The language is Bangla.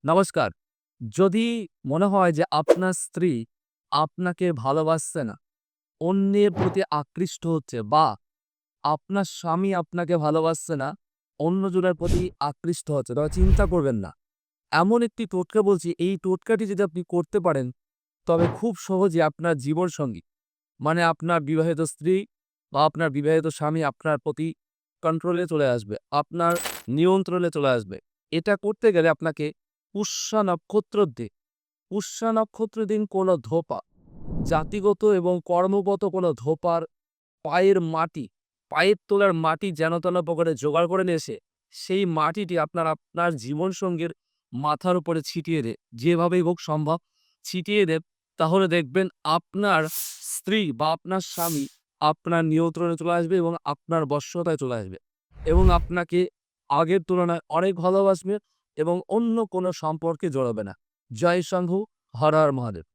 নমস্কার। যদি মনে হয় যে আপনার স্ত্রী আপনাকে ভালোবাসছে না, অন্যের প্রতি আকৃষ্ট হচ্ছে বা আপনার স্বামী আপনাকে ভালোবাসছে না, অন্যজনের প্রতি আকৃষ্ট হচ্ছে, তবে চিন্তা করবেন না। এমন একটি টোটকা বলছি, এই টোটকাটি যদি আপনি করতে পারেন, তবে খুব সহজে আপনার জীবনসঙ্গী মানে আপনার বিবাহিত স্ত্রী বা আপনার বিবাহিত স্বামী আপনার প্রতি কন্ট্রোলে চলে আসবে, আপনার নিয়ন্ত্রণে চলে আসবে। এটা করতে গেলে আপনাকে পুষ্যা নক্ষত্রের দিন পুষ্যা নক্ষত্রের দিন কোনো ধোপা, জাতিগত এবং কর্মগত কোনো ধোপার পায়ের মাটি, পায়ের তোলার মাটি যেন তেন প্রকারে জোগাড় করে নিয়ে এসে সেই মাটিটি আপনার জীবনসঙ্গীর মাথার উপরে ছিটিয়ে দেন। যেভাবেই হোক সম্ভব ছিটিয়ে দেন, তাহলে দেখবেন আপনার স্ত্রী বা আপনার স্বামী আপনার নিয়ন্ত্রণে চলে আসবে এবং আপনার বশ্যতায় চলে আসবে এবং আপনাকে আগের তুলনায় অনেক ভালোবাসবে এবং অন্য কোনো সম্পর্কে জড়াবে না। জয় শম্ভু, হর হর মহাদেব।